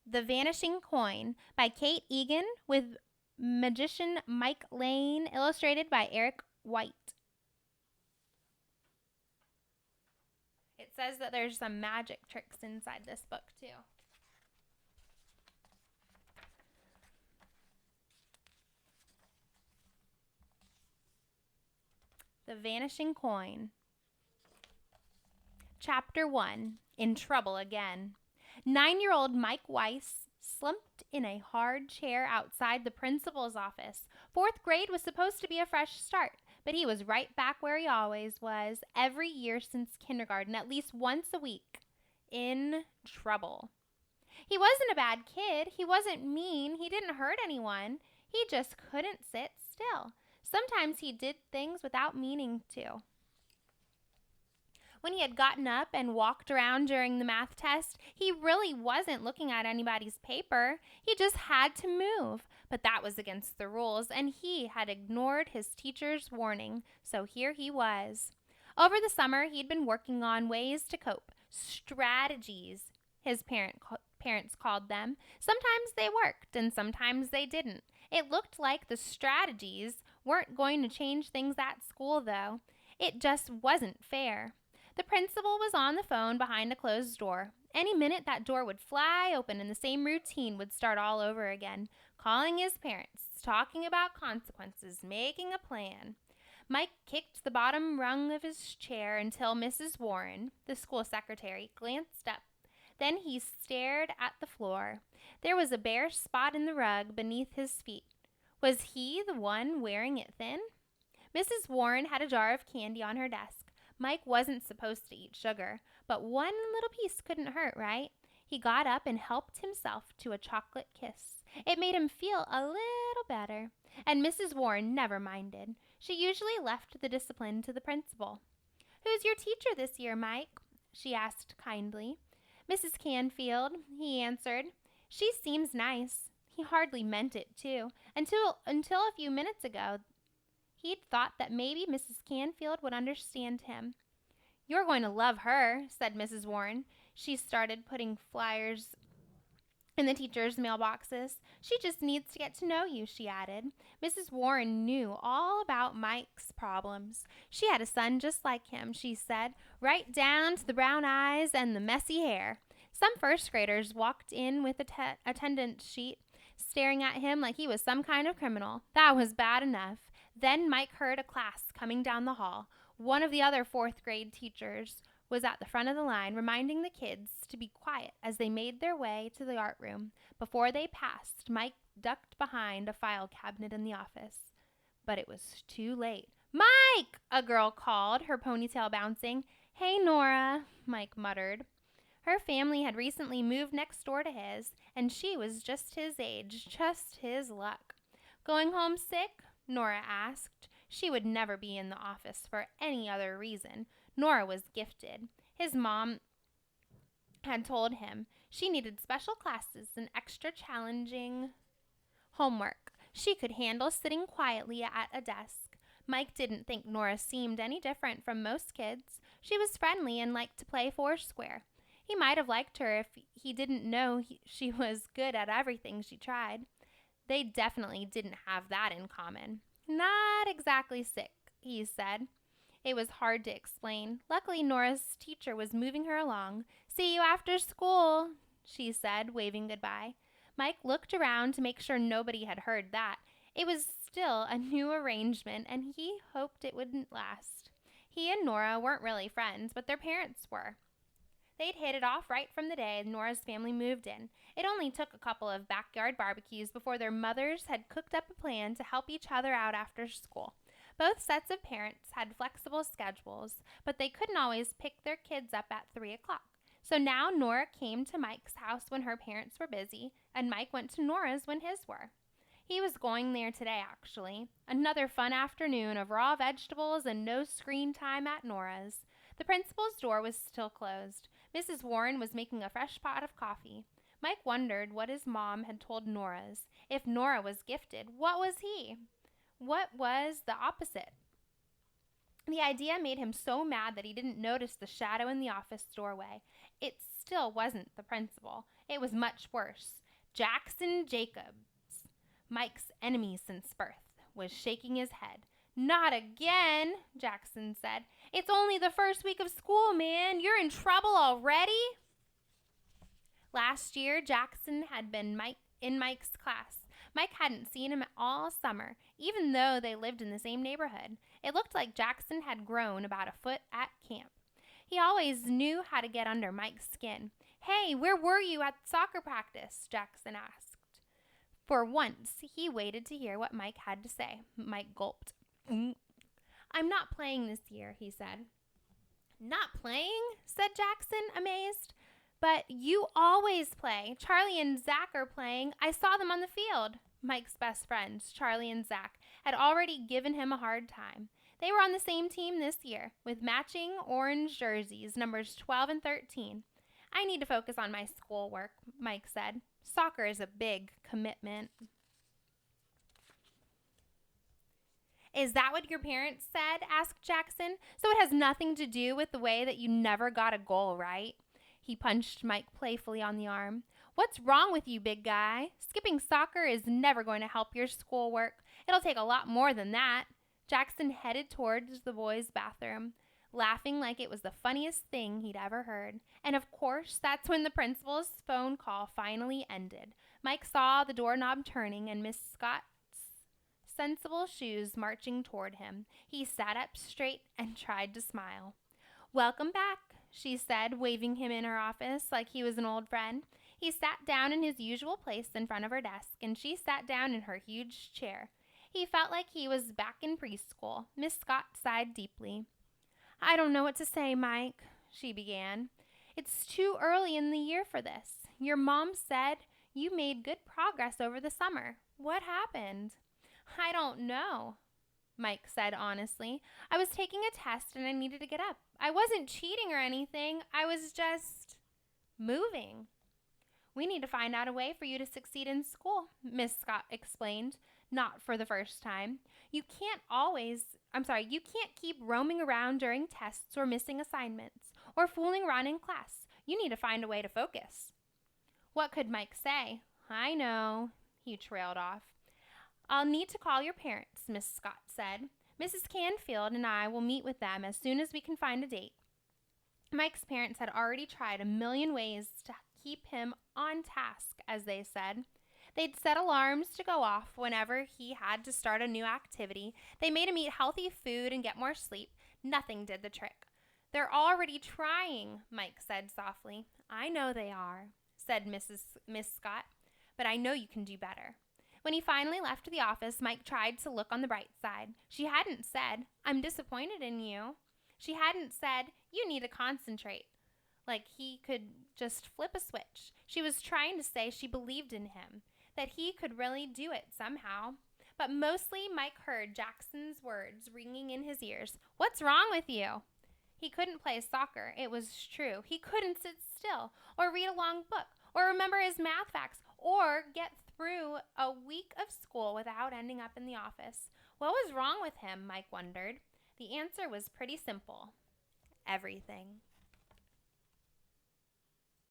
The Vanishing Coin by Kate Egan with magician Mike Lane, illustrated by Eric Wight. It says that there's some magic tricks inside this book, too. The Vanishing Coin. Chapter 1. In Trouble Again. 9-year-old Mike Weiss slumped in a hard chair outside the principal's office. 4th grade was supposed to be a fresh start, but he was right back where he always was, every year since kindergarten, at least once a week. In trouble. He wasn't a bad kid. He wasn't mean. He didn't hurt anyone. He just couldn't sit still. Sometimes he did things without meaning to. When he had gotten up and walked around during the math test, he really wasn't looking at anybody's paper. He just had to move. But that was against the rules, and he had ignored his teacher's warning, so here he was. Over the summer, he'd been working on ways to cope, strategies, his parents called them. Sometimes they worked, and sometimes they didn't. It looked like the strategies weren't going to change things at school, though. It just wasn't fair. The principal was on the phone behind a closed door. Any minute that door would fly open and the same routine would start all over again. Calling his parents, talking about consequences, making a plan. Mike kicked the bottom rung of his chair until Mrs. Warren, the school secretary, glanced up. Then he stared at the floor. There was a bare spot in the rug beneath his feet. Was he the one wearing it thin? Mrs. Warren had a jar of candy on her desk. Mike wasn't supposed to eat sugar, but one little piece couldn't hurt, right? He got up and helped himself to a chocolate kiss. It made him feel a little better, and Mrs. Warren never minded. She usually left the discipline to the principal. "Who's your teacher this year, Mike?" she asked kindly. "Mrs. Canfield," he answered. "She seems nice." He hardly meant it, too. Until a few minutes ago, he'd thought that maybe Mrs. Canfield would understand him. "You're going to love her," said Mrs. Warren. She started putting flyers in the teachers' mailboxes. "She just needs to get to know you," she added. Mrs. Warren knew all about Mike's problems. She had a son just like him, she said, right down to the brown eyes and the messy hair. Some first graders walked in with a attendance sheet, staring at him like he was some kind of criminal. That was bad enough. Then Mike heard a class coming down the hall. One of the other 4th grade teachers was at the front of the line, reminding the kids to be quiet as they made their way to the art room. Before they passed, Mike ducked behind a file cabinet in the office. But it was too late. "Mike!" a girl called, her ponytail bouncing. "Hey, Nora," Mike muttered. Her family had recently moved next door to his, and she was just his age, just his luck. "Going home sick?" Nora asked. She would never be in the office for any other reason. Nora was gifted. His mom had told him she needed special classes and extra challenging homework. She could handle sitting quietly at a desk. Mike didn't think Nora seemed any different from most kids. She was friendly and liked to play foursquare. He might have liked her if he didn't know she was good at everything she tried. They definitely didn't have that in common. "Not exactly sick," he said. It was hard to explain. Luckily, Nora's teacher was moving her along. "See you after school," she said, waving goodbye. Mike looked around to make sure nobody had heard that. It was still a new arrangement, and he hoped it wouldn't last. He and Nora weren't really friends, but their parents were. They'd hit it off right from the day Nora's family moved in. It only took a couple of backyard barbecues before their mothers had cooked up a plan to help each other out after school. Both sets of parents had flexible schedules, but they couldn't always pick their kids up at 3 o'clock. So now Nora came to Mike's house when her parents were busy, and Mike went to Nora's when his were. He was going there today, actually. Another fun afternoon of raw vegetables and no screen time at Nora's. The principal's door was still closed. Mrs. Warren was making a fresh pot of coffee. Mike wondered what his mom had told Nora's. If Nora was gifted, what was he? What was the opposite? The idea made him so mad that he didn't notice the shadow in the office doorway. It still wasn't the principal. It was much worse. Jackson Jacobs, Mike's enemy since birth, was shaking his head. "Not again," Jackson said. "It's only the first week of school, man. You're in trouble already." Last year, Jackson had been in Mike's class. Mike hadn't seen him all summer, even though they lived in the same neighborhood. It looked like Jackson had grown about a foot at camp. He always knew how to get under Mike's skin. "Hey, where were you at soccer practice?" Jackson asked. For once, he waited to hear what Mike had to say. Mike gulped. "I'm not playing this year," he said. "Not playing?" said Jackson, amazed. "But you always play. Charlie and Zach are playing. I saw them on the field." Mike's best friends, Charlie and Zach, had already given him a hard time. They were on the same team this year, with matching orange jerseys, numbers 12 and 13. "I need to focus on my schoolwork," Mike said. "Soccer is a big commitment." "Is that what your parents said?" asked Jackson. "So it has nothing to do with the way that you never got a goal, right?" He punched Mike playfully on the arm. "What's wrong with you, big guy? Skipping soccer is never going to help your schoolwork. It'll take a lot more than that." Jackson headed towards the boys' bathroom, laughing like it was the funniest thing he'd ever heard. And of course, that's when the principal's phone call finally ended. Mike saw the doorknob turning and Miss Scott's sensible shoes marching toward him. He sat up straight and tried to smile. "Welcome back," she said, waving him in her office like he was an old friend. He sat down in his usual place in front of her desk, and she sat down in her huge chair. He felt like he was back in preschool. Miss Scott sighed deeply. "I don't know what to say, Mike," she began. "It's too early in the year for this. Your mom said you made good progress over the summer. What happened?" "I don't know," Mike said honestly. "I was taking a test and I needed to get up. I wasn't cheating or anything. I was just moving." "We need to find out a way for you to succeed in school," Miss Scott explained, not for the first time. You can't keep roaming around during tests or missing assignments or fooling around in class. You need to find a way to focus." What could Mike say? "I know," he trailed off. "I'll need to call your parents," Miss Scott said. "Mrs. Canfield and I will meet with them as soon as we can find a date." Mike's parents had already tried a million ways to keep him on task, as they said. They'd set alarms to go off whenever he had to start a new activity. They made him eat healthy food and get more sleep. Nothing did the trick. "They're already trying," Mike said softly. "I know they are," said Miss Scott, "but I know you can do better." When he finally left the office, Mike tried to look on the bright side. She hadn't said, "I'm disappointed in you." She hadn't said, "You need to concentrate," like he could just flip a switch. She was trying to say she believed in him, that he could really do it somehow. But mostly Mike heard Jackson's words ringing in his ears. "What's wrong with you?" He couldn't play soccer, it was true. He couldn't sit still, or read a long book, or remember his math facts, or get through a week of school without ending up in the office. What was wrong with him, Mike wondered. The answer was pretty simple. Everything.